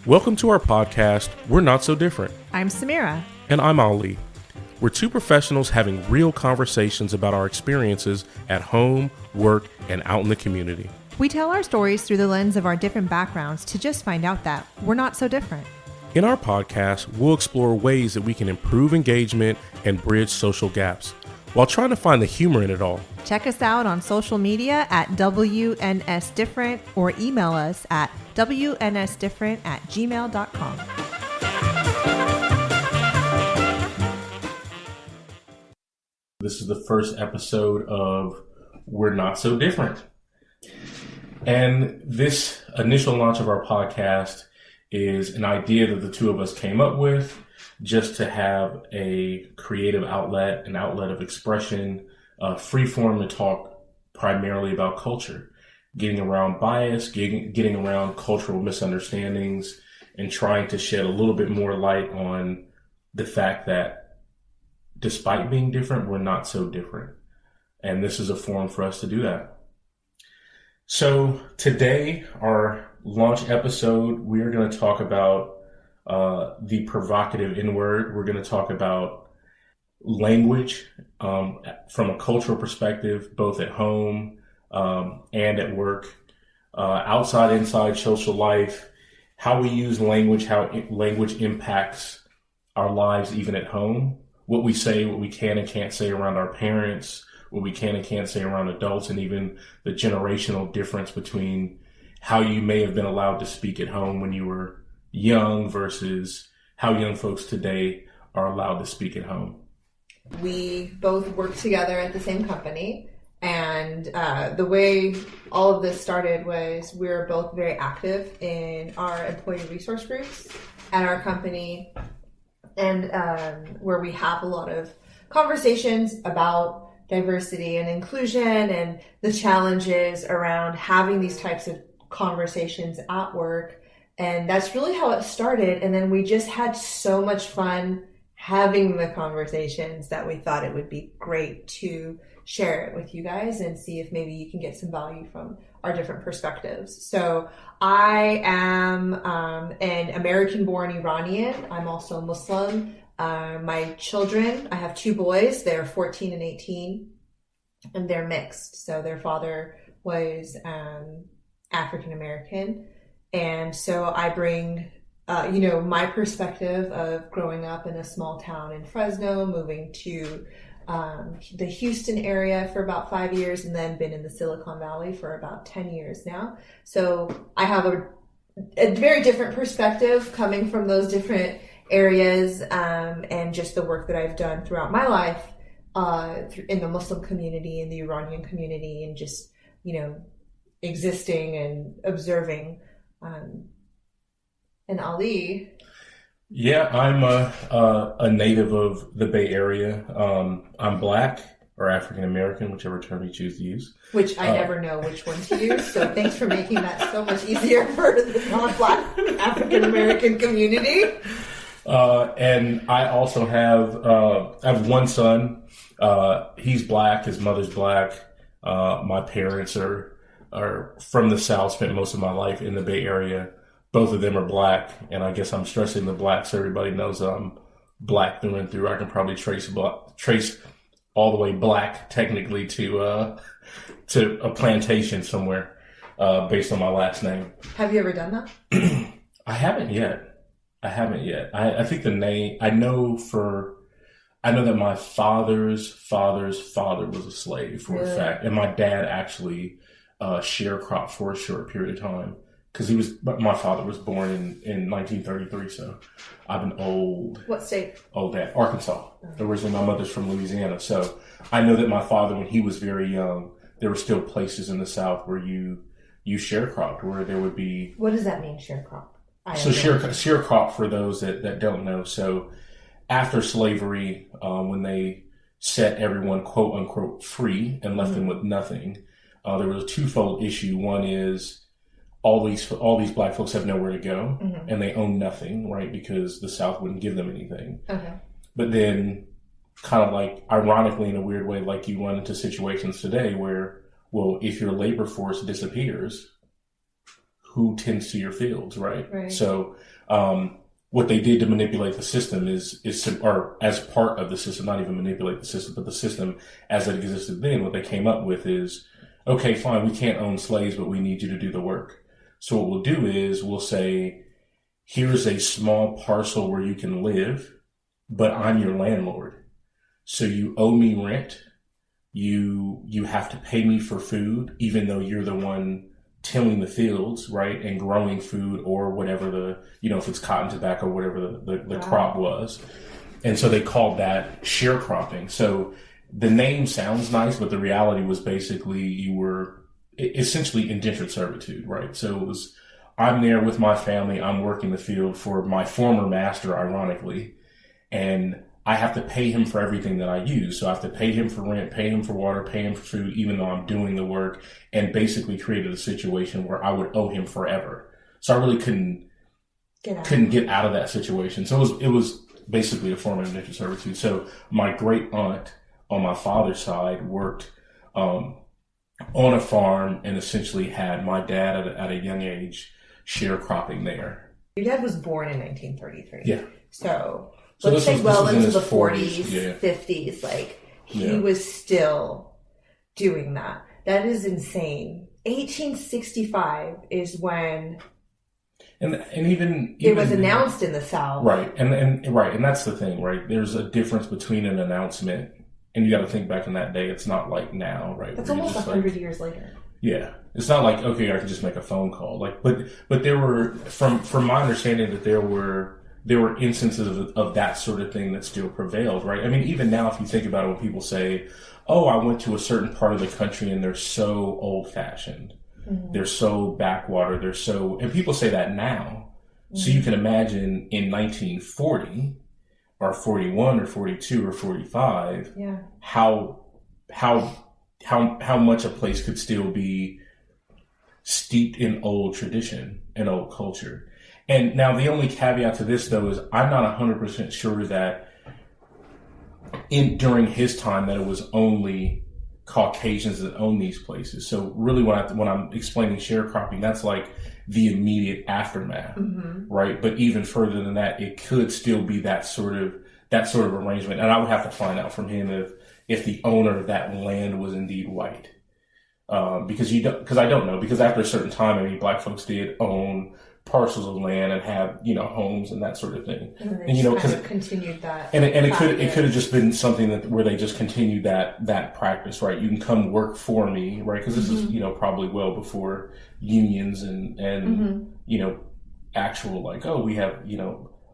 Welcome to our podcast, We're Not So Different. I'm Samira. And I'm Ali. We're two professionals having real conversations about our experiences at home, work, and out in the community. We tell our stories through the lens of our different backgrounds to just find out that we're not so different. In our podcast, we'll explore ways that we can improve engagement and bridge social gaps while trying to find the humor in it all. Check us out on social media at WNS Different or email us at wnsdifferent@gmail.com. This is the first episode of We're Not So Different. And this initial launch of our podcast is an idea that the two of us came up with just to have a creative outlet, an outlet of expression, free form to talk primarily about culture, getting around bias, getting around cultural misunderstandings, and trying to shed a little bit more light on the fact that despite being different, we're not so different. And this is a forum for us to do that. So today, our launch episode, we are going to talk about the provocative N-word. We're going to talk about language from a cultural perspective, both at home and at work, outside, inside social life, how we use language, how language impacts our lives even at home, what we say, what we can and can't say around our parents, what we can and can't say around adults, and even the generational difference between how you may have been allowed to speak at home when you were young versus how young folks today are allowed to speak at home. We both work together at the same company, and the way all of this started was we were both very active in our employee resource groups at our company, and where we have a lot of conversations about diversity and inclusion and the challenges around having these types of conversations at work. And that's really how it started. And then we just had so much fun having the conversations that we thought it would be great to share it with you guys and see if maybe you can get some value from our different perspectives. So I am an American-born Iranian. I'm also Muslim. My children, I have two boys. They're 14 and 18, and they're mixed. So their father was African-American. And so I bring, my perspective of growing up in a small town in Fresno, moving to the Houston area for about 5 years, and then been in the Silicon Valley for about 10 years now. So I have a very different perspective coming from those different areas, and just the work that I've done throughout my life in the Muslim community, in the Iranian community, and just, existing and observing. And Ali? Yeah, I'm a native of the Bay Area. I'm Black or African-American, whichever term you choose to use. Which I never know which one to use, so thanks for making that so much easier for the non-Black African-American community. And I also have one son. He's Black. His mother's Black. My parents are from the South, spent most of my life in the Bay Area. Both of them are Black, and I guess I'm stressing the Black so everybody knows that I'm Black through and through. I can probably trace all the way Black technically to a plantation somewhere based on my last name. Have you ever done that? I haven't yet. I think the name, I know that my father's father's father was a slave for a fact, and my dad actually sharecropped for a short period of time because my father was born in 1933, so I've been old. What state? Old dad, Arkansas. Originally, my mother's from Louisiana, so I know that my father, when he was very young, there were still places in the South where you sharecropped, where there would be. What does that mean, sharecrop? So sharecrop, for those that don't know. So after slavery, when they set everyone quote unquote free and left them with nothing, there was a twofold issue. One is all these Black folks have nowhere to go, and they own nothing, right? Because the South wouldn't give them anything. Okay. But then, kind of like ironically, in a weird way, like you run into situations today where, well, if your labor force disappears, who tends to your fields, right? Right. So, what they did to manipulate the system or as part of the system, not even manipulate the system, but the system as it existed then, what they came up with is, okay, fine, we can't own slaves, but we need you to do the work. So what we'll do is we'll say, here's a small parcel where you can live, but I'm your landlord. So you owe me rent. You have to pay me for food, even though you're the one tilling the fields, right? And growing food or whatever if it's cotton, tobacco, whatever the crop was. And so they called that sharecropping. So the name sounds nice, but the reality was basically you were essentially indentured servitude, right? So it was, I'm there with my family. I'm working the field for my former master, ironically, and I have to pay him for everything that I use. So I have to pay him for rent, pay him for water, pay him for food, even though I'm doing the work, and basically created a situation where I would owe him forever. So I really couldn't get out of that situation. So it was basically a form of indentured servitude. So my great aunt on my father's side worked on a farm and essentially had my dad at a young age sharecropping there. Your dad was born in 1933. Yeah. So let's say well into the 40s, yeah. 50s. Like, he Yeah. was still doing that. That is insane. 1865 is when And even it was announced in the South. Right. And that's the thing, right? There's a difference between an announcement, and you got to think back in that day. It's not like now, right? That's where almost just 100 years later. Yeah. It's not like, okay, I can just make a phone call. Like, but there were, from my understanding, that there were instances of that sort of thing that still prevailed, right? I mean, even now, if you think about it, when people say, oh, I went to a certain part of the country and they're so old fashioned. Mm-hmm. They're so backwater. And people say that now. Mm-hmm. So you can imagine in 1940 or 41 or 42 or 45, yeah, how much a place could still be steeped in old tradition and old culture. And now the only caveat to this, though, is I'm not 100% sure that during his time that it was only Caucasians that own these places. So really when I'm explaining sharecropping, that's like the immediate aftermath, mm-hmm. right? But even further than that, it could still be that sort of arrangement. And I would have to find out from him if the owner of that land was indeed white. Because I don't know, because after a certain time, I mean, black folks did own parcels of land and have, homes and that sort of thing. And because continued that. And it could have just been something where they just continued that practice, right? You can come work for me, right? Because this mm-hmm. is, probably well before unions and mm-hmm. Actual like, oh, we have,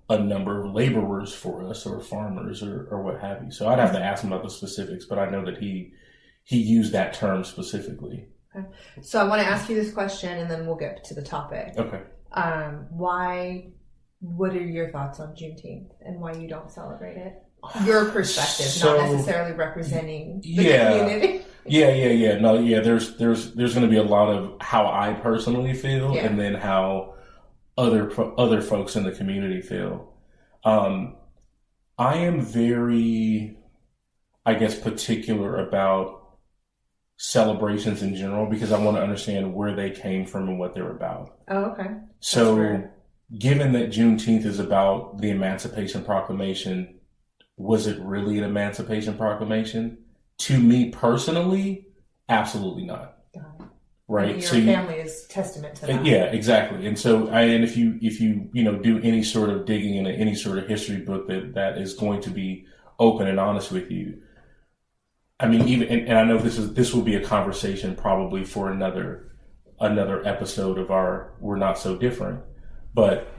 a number of laborers for us or farmers or what have you. So I'd have to ask him about the specifics, but I know that he used that term specifically. Okay. So I want to ask you this question and then we'll get to the topic. Okay. What are your thoughts on Juneteenth and why you don't celebrate it? Your perspective, not necessarily representing the community. Yeah. No, yeah, there's going to be a lot of how I personally feel and then how other folks in the community feel. I am very, I guess, particular about celebrations in general because I want to understand where they came from and what they're about. Oh, okay. So given that Juneteenth is about the Emancipation Proclamation, was it really an Emancipation Proclamation? To me personally, absolutely not. Right. Your family is testament to that. Yeah, exactly. And so if you do any sort of digging into any sort of history book that is going to be open and honest with you, I mean, and I know this will be a conversation probably for another episode of our We're Not So Different. But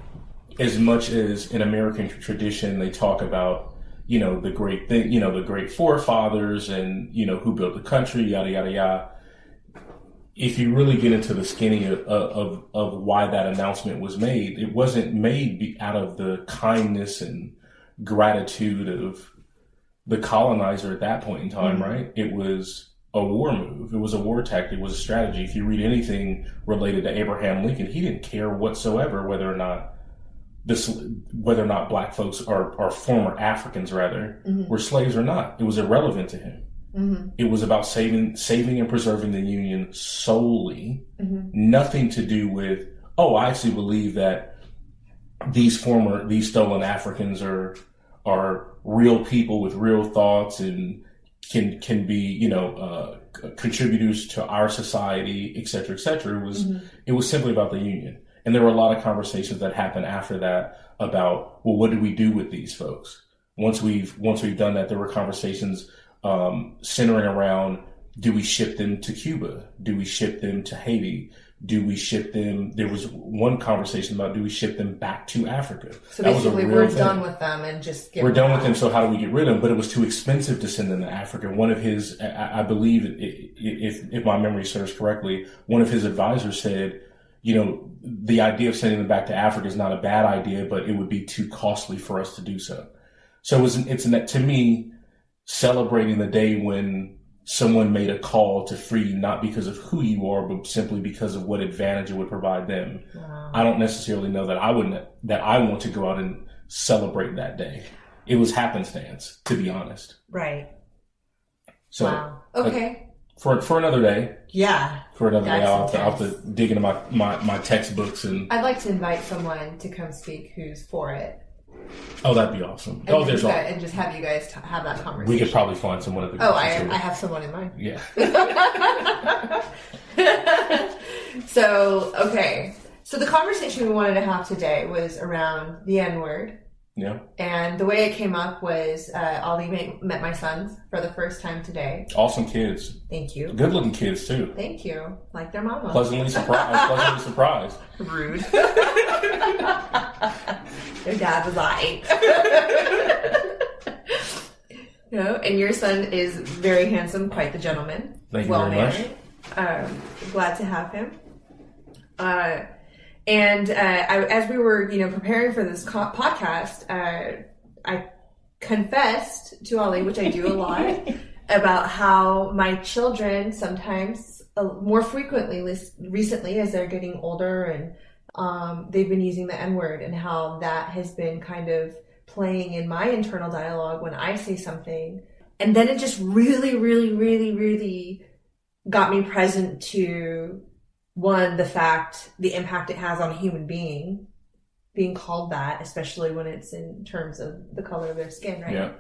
as much as in American tradition they talk about, the great thing, the great forefathers and, who built the country, yada, yada, yada. If you really get into the skinny of why that announcement was made, it wasn't made out of the kindness and gratitude of the colonizer at that point in time, mm-hmm. right? It was a war move. It was a war tactic. It was a strategy. If you read anything related to Abraham Lincoln, he didn't care whatsoever whether or not black folks or former Africans rather mm-hmm. were slaves or not. It was irrelevant to him. Mm-hmm. It was about saving and preserving the Union solely. Mm-hmm. Nothing to do with, oh, I actually believe that these stolen Africans are real people with real thoughts and can be, contributors to our society, et cetera, et cetera. It was simply about the Union. And there were a lot of conversations that happened after that about, well, what do we do with these folks? Once we've done that, there were conversations centering around, do we ship them to Cuba? Do we ship them to Haiti? Do we ship them? There was one conversation about, do we ship them back to Africa? So basically, we're done with them and just we're done with them. So how do we get rid of them? But it was too expensive to send them to Africa. One of his, I believe, if my memory serves correctly, one of his advisors said, the idea of sending them back to Africa is not a bad idea, but it would be too costly for us to do so. So it's to me, celebrating the day when someone made a call to free you, not because of who you are, but simply because of what advantage it would provide them. Wow. I don't necessarily know that I want to go out and celebrate that day. It was happenstance, to be honest. Right. So, wow. Okay. For another day. Yeah. For another day, I'll have to dig into my textbooks and. I'd like to invite someone to come speak who's for it. Oh, that'd be awesome. And just have you guys have that conversation. We could probably find someone at the. Oh, I have someone in mind. Yeah. So, okay. So the conversation we wanted to have today was around the N-word. Yeah. And the way it came up was Ollie met my sons for the first time today. Awesome kids. Thank you. Good looking kids too. Thank you. Like their mama. Pleasantly surprised. Rude. Their dad was aight. And your son is very handsome, quite the gentleman. Thank you very much. Glad to have him. As we were, preparing for this podcast, I confessed to Ollie, which I do a lot, about how my children sometimes, more frequently, recently, as they're getting older, and they've been using the N-word, and how that has been kind of playing in my internal dialogue when I say something. And then it just really, really, really, really got me present to, one, the impact it has on a human being, being called that, especially when it's in terms of the color of their skin, right? Yeah.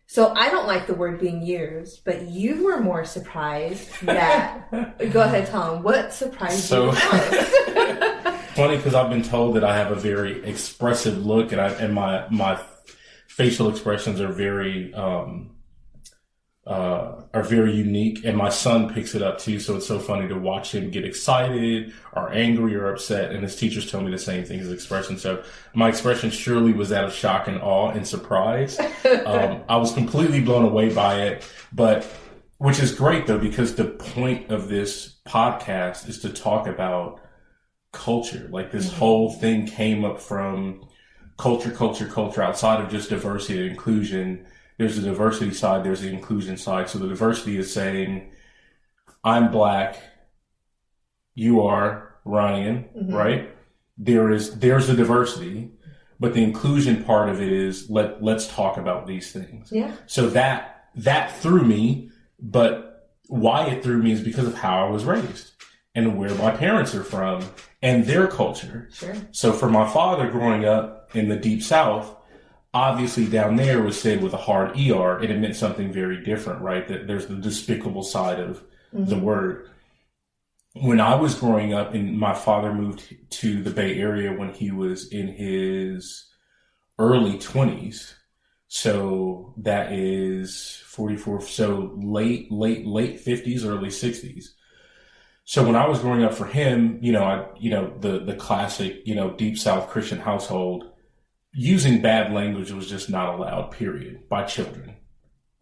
So I don't like the word being used, but you were more surprised that... Go ahead, Tom. What surprised you most? Funny, because I've been told that I have a very expressive look, and my facial expressions are very unique, and my son picks it up too. So it's so funny to watch him get excited or angry or upset, and his teachers tell me the same thing, his expression. So my expression surely was that of shock and awe and surprise. I was completely blown away by it, but which is great though, because the point of this podcast is to talk about culture. Like this whole thing came up from culture outside of just diversity and inclusion. There's the diversity side, there's the inclusion side. So the diversity is saying, I'm Black, you are Ryan, right? There's the diversity, but the inclusion part of it is let's talk about these things. Yeah. So that threw me, but why it threw me is because of how I was raised and where my parents are from and their culture. Sure. So for my father growing up in the Deep South, obviously down there was said with a hard ER, and it meant something very different, right? That there's the despicable side of the word. When I was growing up, and my father moved to the Bay Area when he was in his early 20s. So that is 44, so late 50s, early 60s. So when I was growing up for him, the classic, Deep South Christian household, using bad language was just not allowed, period, by children.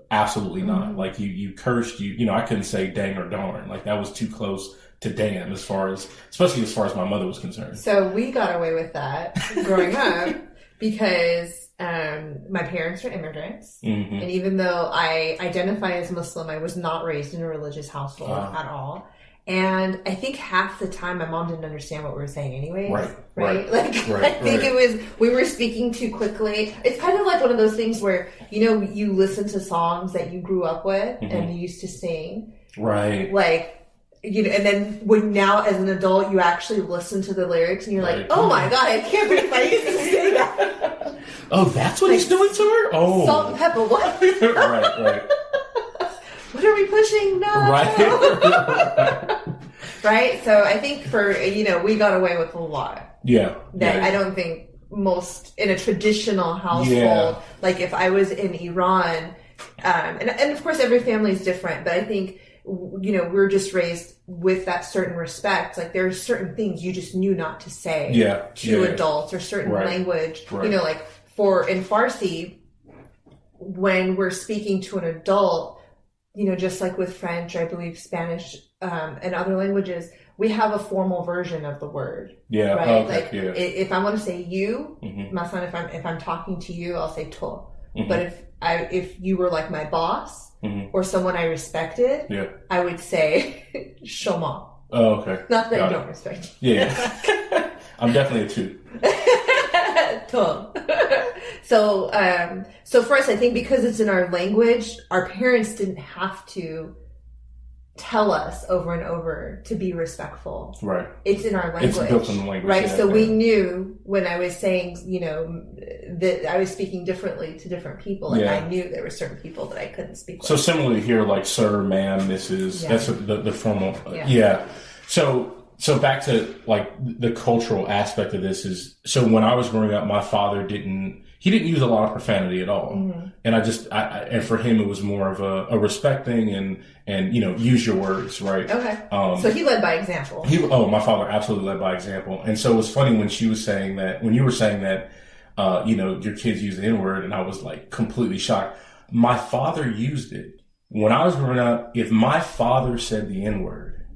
Absolutely not. Like you cursed, I couldn't say dang or darn. Like that was too close to damn especially as far as my mother was concerned. So we got away with that growing up because my parents are immigrants. And even though I identify as Muslim, I was not raised in a religious household at all. And I think half the time my mom didn't understand what we were saying anyways. Right. I think it was, we were speaking too quickly. It's kind of like one of those things where, you listen to songs that you grew up with and you used to sing. Right. Like, and then when now as an adult you actually listen to the lyrics and you're like, oh my God, I can't believe I used to say that. Oh, that's what he's doing to her? Oh. Salt and pepper, what? Right. What are we pushing? No. Right. Right? So I think we got away with a lot. Yeah. I don't think most in a traditional household, like if I was in Iran, and of course every family is different, but I think, we're just raised with that certain respect. Like there are certain things you just knew not to say to adults or certain language, like in Farsi, when we're speaking to an adult, just like with French, I believe Spanish, and other languages, we have a formal version of the word. Yeah. Right. Okay, if I want to say you, my son, if I'm talking to you, I'll say to. But if you were like my boss or someone I respected, I would say shoma. Oh, okay. Not that you don't respect. Yeah. I'm definitely a two. So for us, I think because it's in our language, our parents didn't have to tell us over and over to be respectful. Right. It's in our language. It's built in the language. Right. So we knew when I was saying, that I was speaking differently to different people, and I knew there were certain people that I couldn't speak with. So similarly here, like sir, ma'am, Mrs. That's the formal. Yeah. So back to like the cultural aspect of this is, so when I was growing up, my father didn't use a lot of profanity at all. And and for him, it was more of a respect thing and use your words, right? Okay. So he led by example. My father absolutely led by example. And so it was funny when you were saying that, your kids use the N-word, and I was like completely shocked. My father used it. When I was growing up, if my father said the N-word,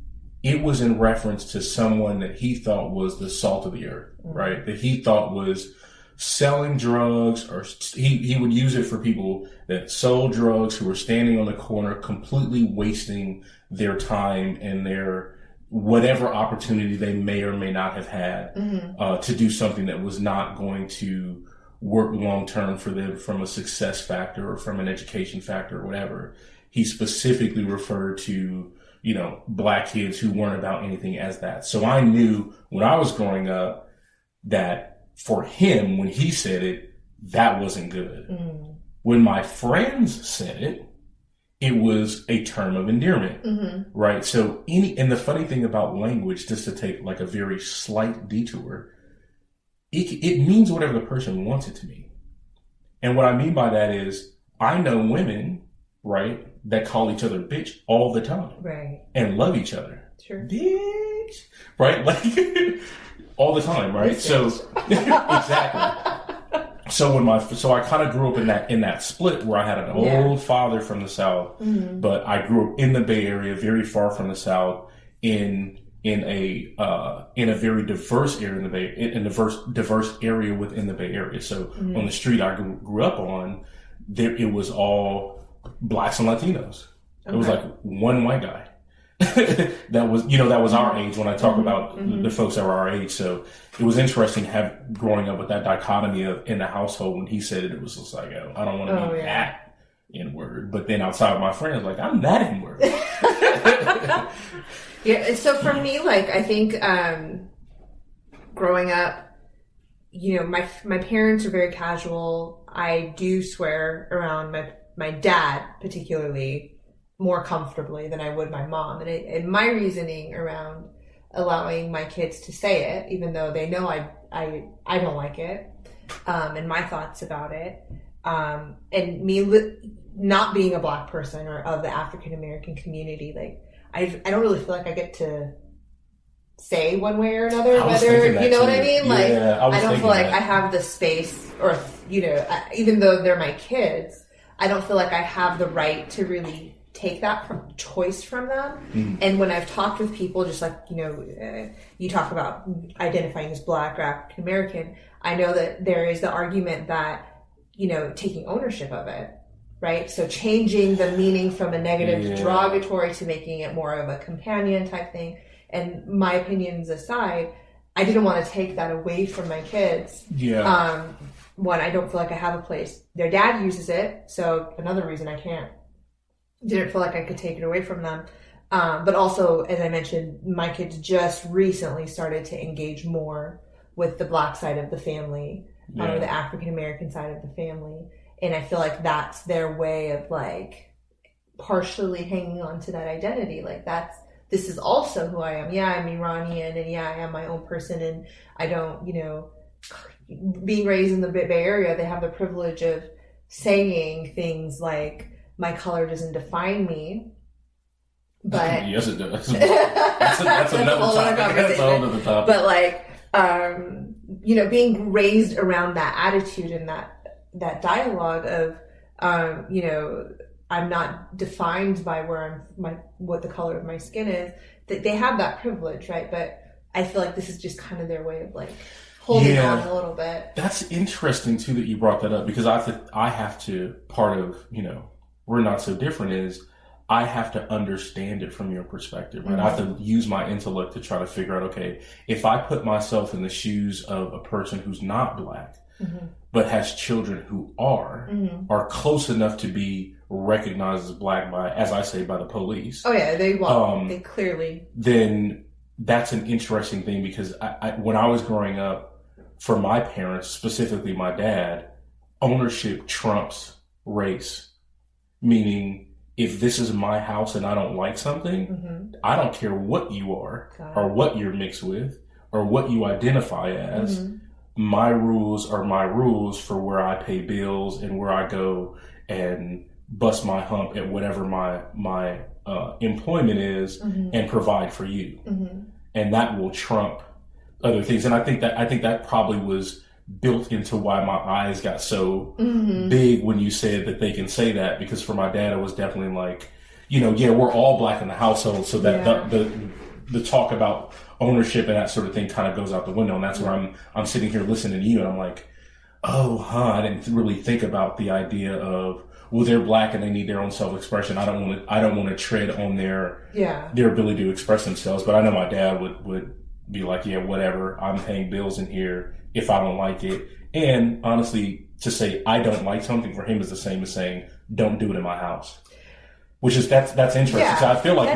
it was in reference to someone that he thought was the salt of the earth, right? That he thought was selling drugs, or he would use it for people that sold drugs, who were standing on the corner completely wasting their time and their whatever opportunity they may or may not have had to do something that was not going to work long term for them from a success factor or from an education factor or whatever. He specifically referred to black kids who weren't about anything as that. So I knew when I was growing up that for him, when he said it, that wasn't good. When my friends said it, it was a term of endearment, right? So and the funny thing about language, just to take like a very slight detour, it means whatever the person wants it to mean. And what I mean by that is, I know women, right, that call each other bitch all the time. Right. And love each other. Sure. Bitch. Right? Like all the time, right? So exactly. So I kind of grew up in that split where I had an old father from the South, but I grew up in the Bay Area, very far from the South, in a very diverse area in a diverse area within the Bay Area. So on the street I grew up on, it was all blacks and Latinos. Okay. It was like one white guy that was our age when I talk about the folks that were our age. So it was interesting growing up with that dichotomy in the household. When he said it, it was just like, I don't want to be that N-word. But then outside of my friends, like, I'm that N-word. Yeah. So for me, like, I think growing up, my parents are very casual. I do swear around my dad particularly more comfortably than I would my mom. And my reasoning around allowing my kids to say it, even though they know I don't like it, and my thoughts about it, and me not being a black person or of the African American community, like I don't really feel like I get to say one way or another whether what I mean. Like I don't feel like I have the space, or even though they're my kids, I don't feel like I have the right to really take that choice from them. And when I've talked with people, just like you talk about identifying as black or African American, I know that there is the argument that taking ownership of it, right? So changing the meaning from a negative to derogatory to making it more of a companion type thing. And my opinions aside, I didn't want to take that away from my kids. One, I don't feel like I have a place. Their dad uses it, so another reason I can't. Didn't feel like I could take it away from them. But also, as I mentioned, my kids just recently started to engage more with the Black side of the family, or the African American side of the family. And I feel like that's their way of like partially hanging on to that identity. Like this is also who I am. Yeah, I'm Iranian, and yeah, I am my own person, and I don't, being raised in the Bay Area, they have the privilege of saying things like, my color doesn't define me. But yes, it does. That's another topic. That's a whole other topic. But like, being raised around that attitude and that dialogue of, I'm not defined by what the color of my skin is. That they have that privilege, right? But I feel like this is just kind of their way of like holding on a little bit. That's interesting too that you brought that up, because I have to part of We're Not So Different is I have to understand it from your perspective, right? Mm-hmm. I have to use my intellect to try to figure out, okay, if I put myself in the shoes of a person who's not Black, mm-hmm. but has children who are close enough to be recognized as Black by the police. Oh yeah, they clearly. Then that's an interesting thing, because I when I was growing up, for my parents, specifically my dad, ownership trumps race, meaning, if this is my house and I don't like something, I don't care what you are or what you're mixed with or what you identify as. My rules are my rules for where I pay bills and where I go and bust my hump at whatever my employment is and provide for you. And that will trump other things. And I think that probably was built into why my eyes got so big when you said that they can say that, because for my dad it was definitely like, we're all Black in the household, so that the talk about ownership and that sort of thing kind of goes out the window. And that's where I'm sitting here listening to you, and I'm like, I didn't really think about the idea of, well, they're Black and they need their own self-expression. I don't want to tread on their ability to express themselves. But I know my dad would be like, yeah, whatever, I'm paying bills in here if I don't like it. And honestly, to say I don't like something for him is the same as saying don't do it in my house, which is that's interesting. Yeah, so I feel like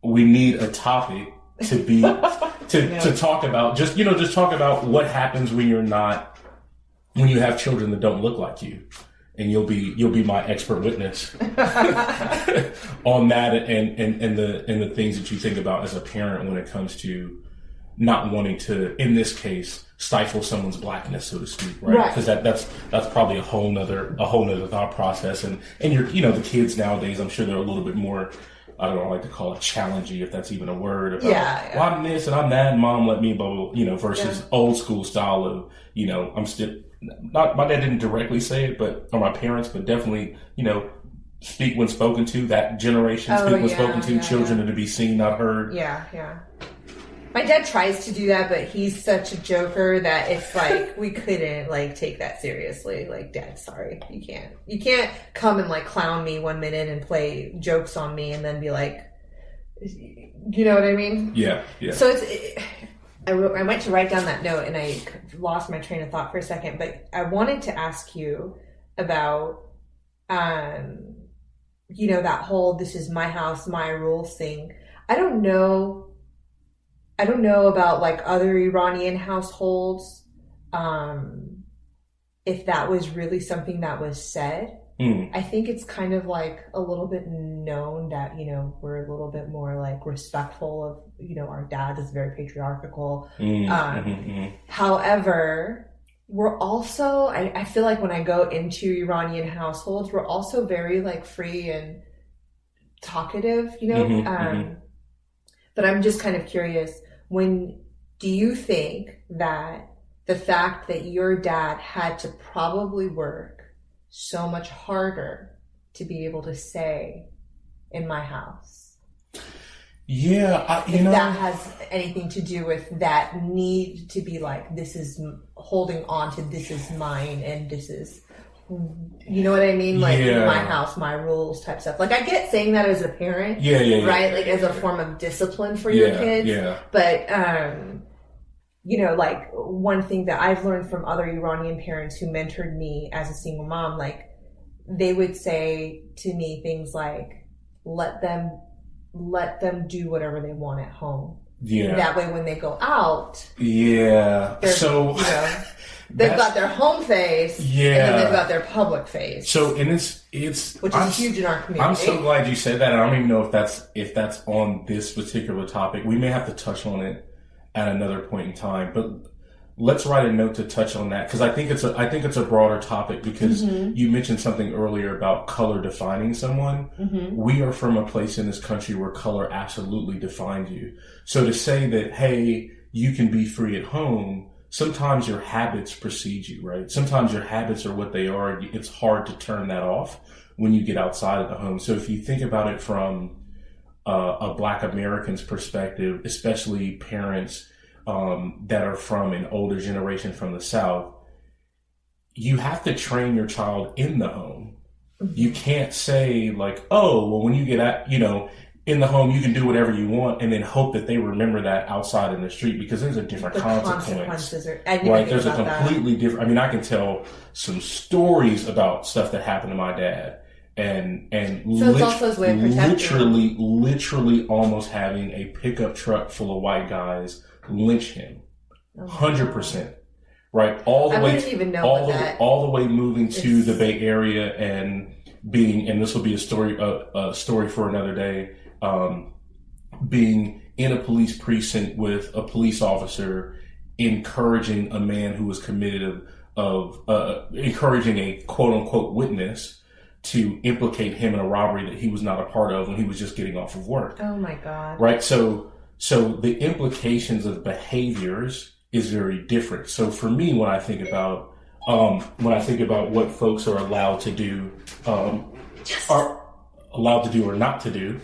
we need a topic to be to talk about, just talk about what happens when you have children that don't look like you. And you'll be my expert witness on that and the things that you think about as a parent when it comes to not wanting to, in this case, stifle someone's Blackness, so to speak, right? Because that's probably a whole nother thought process. And you're the kids nowadays, I'm sure they're a little bit more, I don't know, I like to call it challengey, if that's even a word. About, well, I'm this and I'm that, and mom let me, blah, blah, versus old school style of, I'm still. Not my dad didn't directly say it, or my parents, but definitely, speak when spoken to. That generation, speak when spoken to. Children are to be seen, not heard. Yeah. My dad tries to do that, but he's such a joker that it's like we couldn't take that seriously. Like, Dad, sorry, you can't come and clown me 1 minute and play jokes on me and then be like, you know what I mean? Yeah. So I went to write down that note and I lost my train of thought for a second, but I wanted to ask you about, that whole, this is my house, my rules thing. I don't know about other Iranian households, if that was really something that was said. I think it's kind of a little bit known that, we're a little bit more respectful of, our dad is very patriarchal. However, we're also, I feel like when I go into Iranian households, we're also very free and talkative, but I'm just kind of curious, do you think that the fact that your dad had to probably work so much harder to be able to say in my house? Yeah, that has anything to do with that need to be this is holding on to, this is mine and this is, you know what I mean? My house, my rules type stuff. I get saying that as a parent, yeah, right? As a form of discipline for your kids. Yeah. But one thing that I've learned from other Iranian parents who mentored me as a single mom, they would say to me things like, let them do whatever they want at home. Yeah. That way, when they go out, yeah. So they've got their home face, yeah, and then they've got their public face. So, and it's which is huge in our community. I'm so glad you said that. I don't even know if that's on this particular topic. We may have to touch on it at another point in time, but let's write a note to touch on that, because I think it's a broader topic, because you mentioned something earlier about color defining someone. We are from a place in this country where color absolutely defines you. So to say that, hey, you can be free at home, sometimes your habits precede you, right? Sometimes your habits are what they are. It's hard to turn that off when you get outside of the home. So if you think about it from a Black American's perspective, especially parents that are from an older generation from the South, you have to train your child in the home. You can't say like, oh, well, when you get in the home, you can do whatever you want, and then hope that they remember that outside in the street, because there's a different consequence. Right? There's a completely different. I mean, I can tell some stories about stuff that happened to my dad, and so it's also his way of protecting. literally almost having a pickup truck full of white guys lynch him, 100%. Right, all the way moving to the Bay Area and being, and this will be a story for another day. Being in a police precinct with a police officer, encouraging a man who was committed encouraging a quote unquote witness to implicate him in a robbery that he was not a part of when he was just getting off of work. Oh my God. Right. So the implications of behaviors is very different. So for me, when I think about what folks are allowed to do, or not to do,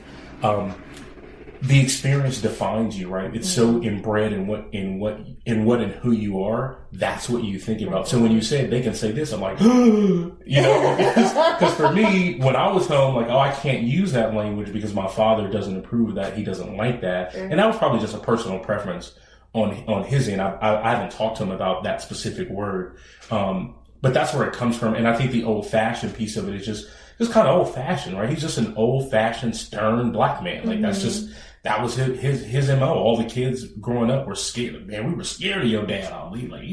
the experience defines you, right? It's so inbred in what and who you are. That's what you think about. So when you say they can say this, I'm like, because for me, when I was home, like, oh, I can't use that language because my father doesn't approve of that. He doesn't like that. And that was probably just a personal preference on his end. I haven't talked to him about that specific word. But that's where it comes from. And I think the old fashioned piece of it is just kind of old fashioned, right? He's just an old fashioned, stern Black man. Like that was his MO. All the kids growing up were scared. Man, we were scared of your dad, Ali. Like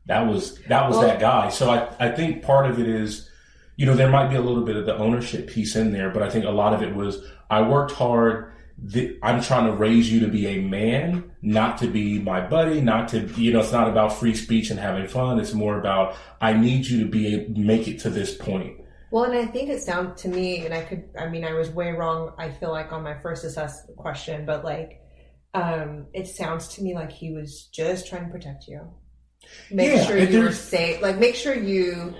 that was that guy. So I think part of it is, there might be a little bit of the ownership piece in there, but I think a lot of it was, I worked hard. I'm trying to raise you to be a man, not to be my buddy, not to, it's not about free speech and having fun. It's more about, I need you to make it to this point. Well, and I think it's down to me, and I was way wrong, I feel like, on my first question, but it sounds to me like he was just trying to protect you. Make sure you were safe. Like, make sure you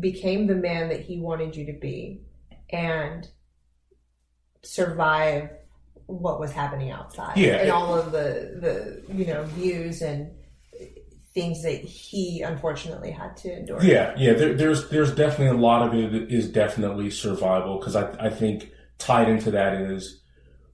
became the man that he wanted you to be, and survive what was happening outside. Yeah. And all of the views and things that he unfortunately had to endure. Yeah. There's definitely a lot of it that is definitely survival, because I think tied into that is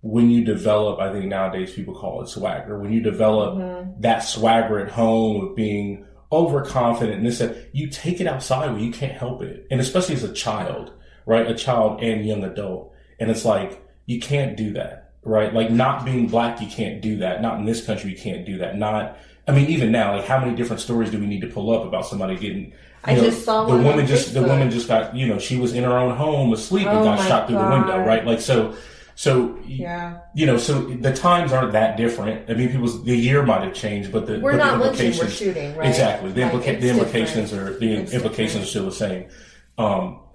when you develop, I think nowadays people call it swagger. When you develop that swagger at home of being overconfident and this, that, you take it outside where you can't help it. And especially as a child, right? A child and young adult. And it's like, you can't do that, right? Like, not being Black, you can't do that. Not in this country, you can't do that. Even now, like, how many different stories do we need to pull up about somebody getting, just saw the woman just got, she was in her own home asleep and got shot through the window, right? Like, so the times aren't that different. I mean, the year might have changed, but the implications, we're shooting, right? Exactly. The implications are still the same.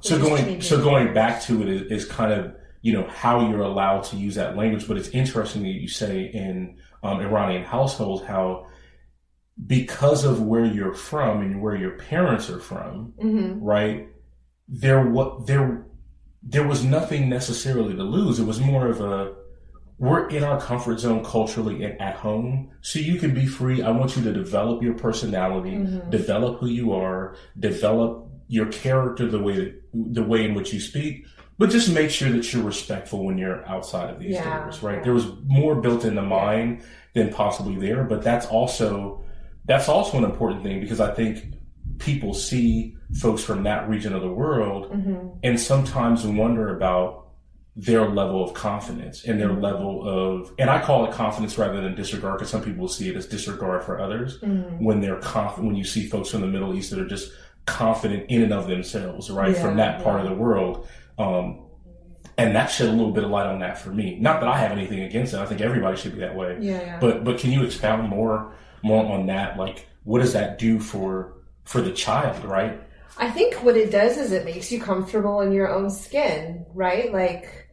So going back to it is kind of, how you're allowed to use that language. But it's interesting that you say in Iranian households how, because of where you're from and where your parents are from, right? There was nothing necessarily to lose. It was more of we're in our comfort zone culturally and at home, so you can be free. I want you to develop your personality, develop who you are, develop your character, the way in which you speak. But just make sure that you're respectful when you're outside of these doors, right? There was more built in the mind than possibly there, but that's also an important thing, because I think people see folks from that region of the world and sometimes wonder about their level of confidence and their level of, and I call it confidence rather than disregard, because some people see it as disregard for others. When they're confident, when you see folks from the Middle East that are just confident in and of themselves, right, from that part of the world. And that shed a little bit of light on that for me. Not that I have anything against it. I think everybody should be that way. But can you expound more on that? Like, what does that do for the child, right? I think what it does is it makes you comfortable in your own skin, right? Like,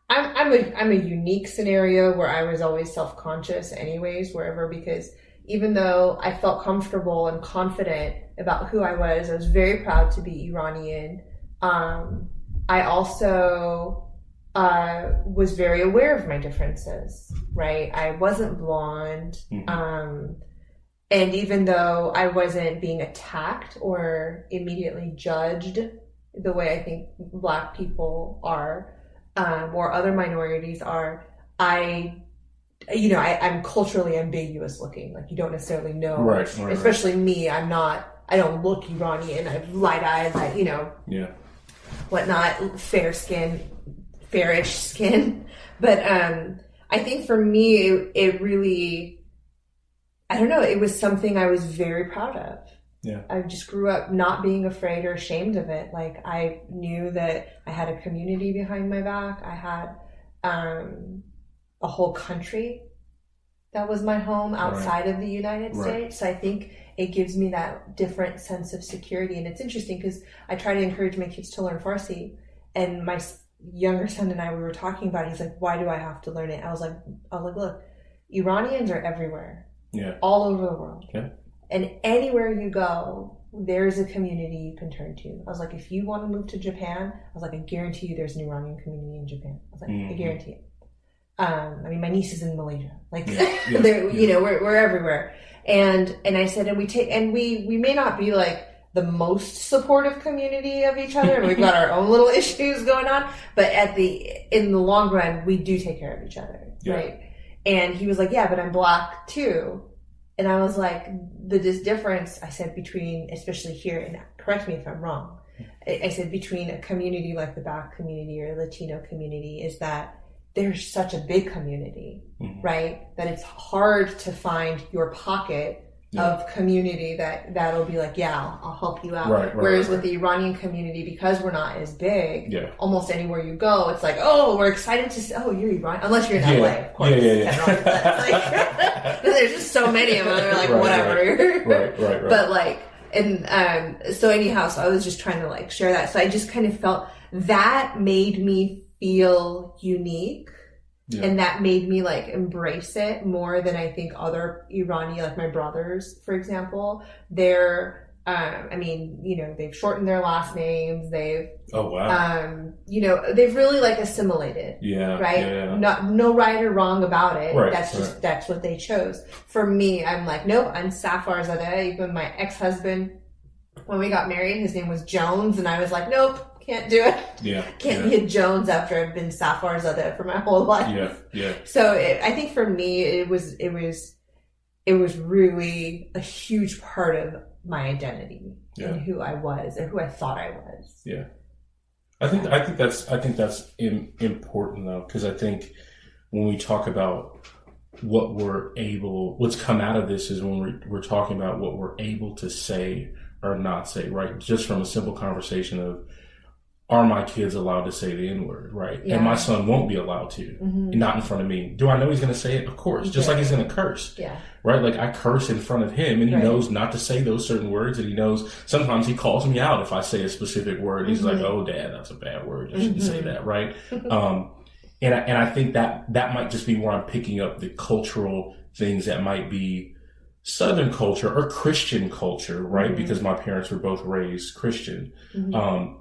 I'm a unique scenario where I was always self-conscious anyways, wherever, because even though I felt comfortable and confident about who I was very proud to be Iranian. I also was very aware of my differences, right? I wasn't blonde. And even though I wasn't being attacked or immediately judged the way I think Black people are, or other minorities are, I'm culturally ambiguous looking. Like, you don't necessarily know. Right, especially me. I don't look Iranian. I have light eyes. Whatnot, fairish skin. But I think for me, it really, I don't know, it was something I was very proud of. I just grew up not being afraid or ashamed of it. Like, I knew that I had a community behind my back. I had a whole country that was my home outside of the United States. So I think it gives me that different sense of security. And it's interesting because I try to encourage my kids to learn Farsi. And my younger son and I, we were talking about it. He's like, why do I have to learn it? I was like, look, Iranians are everywhere. All over the world. And anywhere you go, there's a community you can turn to. I was like, if you want to move to Japan, I was like, I guarantee you there's an Iranian community in Japan. I was like, I guarantee it. I mean, my niece is in Malaysia. Like, we're everywhere. And I said, and we may not be like the most supportive community of each other, and we've got our own little issues going on, but in the long run, we do take care of each other, right? And he was like, yeah, but I'm Black too. And I was like, this difference, I said, between, especially here, and correct me if I'm wrong, I said between a community like the Black community or Latino community is that there's such a big community, right? That it's hard to find your pocket of community that'll be like, I'll help you out. Whereas with the Iranian community, because we're not as big, almost anywhere you go, it's like, oh, we're excited to see, oh, you're Iranian, unless you're in LA, of course. Like, there's just so many of them. They're like, whatever. Right. But like, and so anyhow, so I was just trying to like share that. So I just kind of felt that made me feel unique. And that made me like embrace it more than I think other Iranian, like my brothers, for example. They're, they've shortened their last names. They've, they've really like assimilated. No right or wrong about it. That's what they chose. For me, I'm like, nope, I'm Safar Zadeh. Even my ex-husband, when we got married, his name was Jones, and I was like, nope. Can't do it. Can't be a Jones after I've been Safar Zadeh for my whole life. So I think for me, it was really a huge part of my identity and who I was or who I thought I was. I think that's important though, because I think when we talk about what's come out of this is when we're talking about what we're able to say or not say, right? Just from a simple conversation of, are my kids allowed to say the N-word, right? And my son won't be allowed to, not in front of me. Do I know he's going to say it? Of course, just like he's going to curse, right? Like I curse in front of him, and he knows not to say those certain words, and he knows sometimes he calls me out if I say a specific word. He's like, "Oh, Dad, that's a bad word. You shouldn't say that," right? And I think that might just be where I'm picking up the cultural things that might be Southern culture or Christian culture, right? Because my parents were both raised Christian.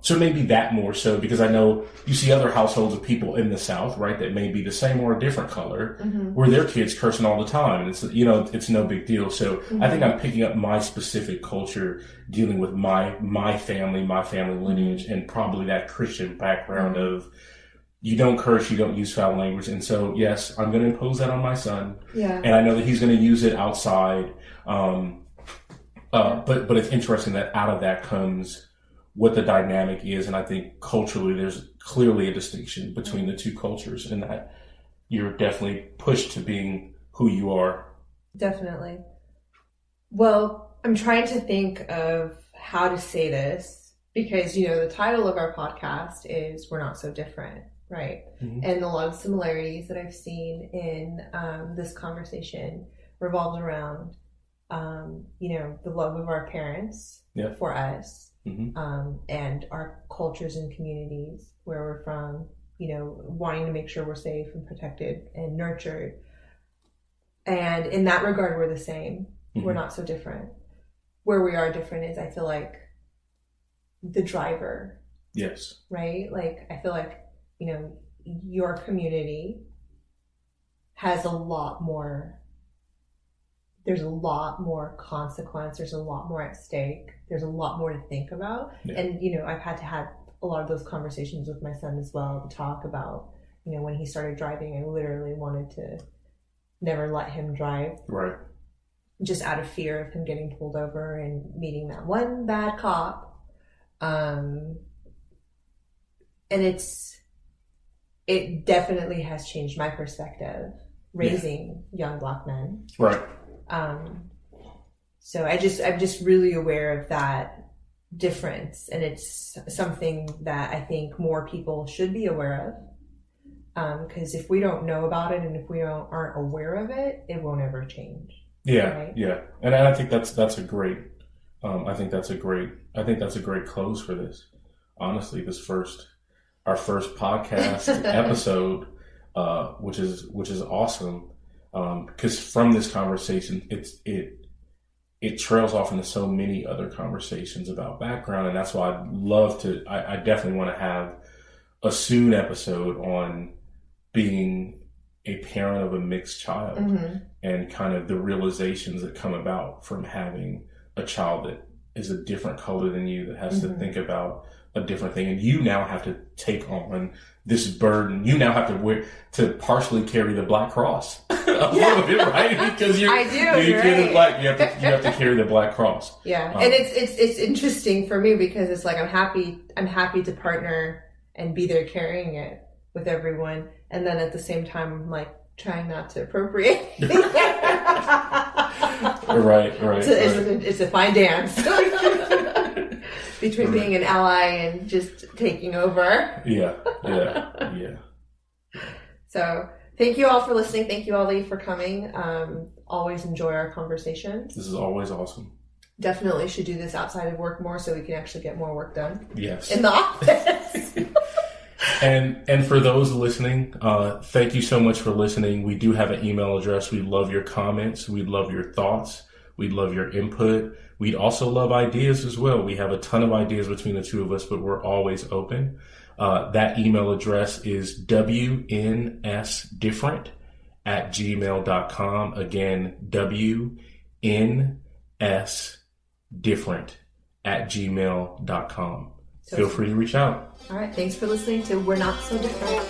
So maybe that more so, because I know you see other households of people in the South, right, that may be the same or a different color, where their kids cursing all the time. And it's no big deal. So I think I'm picking up my specific culture dealing with my family lineage, and probably that Christian background of, you don't curse, you don't use foul language. And so, yes, I'm going to impose that on my son. And I know that he's going to use it outside. But it's interesting that out of that comes what the dynamic is. And I think culturally, there's clearly a distinction between the two cultures, and that you're definitely pushed to being who you are. Definitely. Well, I'm trying to think of how to say this because, the title of our podcast is We're Not So Different, right? Mm-hmm. And a lot of similarities that I've seen in this conversation revolves around, the love of our parents for us, and our cultures and communities where we're from, wanting to make sure we're safe and protected and nurtured. And in that regard, we're the same. Mm-hmm. We're not so different. Where we are different is, I feel like, the driver. Yes. Right? Like, I feel like, your community has a lot more, there's a lot more consequence, there's a lot more at stake, there's a lot more to think about. Yeah. And, I've had to have a lot of those conversations with my son as well to talk about, when he started driving, I literally wanted to never let him drive. Right. Just out of fear of him getting pulled over and meeting that one bad cop. And it definitely has changed my perspective raising young Black men. Right. So I'm just really aware of that difference, and it's something that I think more people should be aware of. Because if we don't know about it and if we aren't aware of it, it won't ever change. Yeah, right? Yeah, and I think that's a great. I think that's a great close for this. Honestly, our first podcast episode, which is awesome, because from this conversation, it trails off into so many other conversations about background, and that's why I definitely want to have a soon episode on being a parent of a mixed child, and kind of the realizations that come about from having a child that is a different color than you, that has to think about a different thing, and you now have to take on this burden. You now have to partially carry the Black cross a little bit, right? Because you're Black. You have to carry the Black cross. Yeah, and it's interesting for me because it's like I'm happy to partner and be there carrying it with everyone, and then at the same time I'm like trying not to appropriate. Right. It's a fine dance between being an ally and just taking over. Yeah. So thank you all for listening. Thank you, Ali, for coming. Always enjoy our conversations. This is always awesome. Definitely should do this outside of work more so we can actually get more work done. Yes. In the office. And for those listening, thank you so much for listening. We do have an email address. We love your comments. We love your thoughts. We'd love your input. We'd also love ideas as well. We have a ton of ideas between the two of us, but we're always open. That email address is wnsdifferent@gmail.com. Again, wnsdifferent@gmail.com. Feel free to reach out. All right. Thanks for listening to We're Not So Different.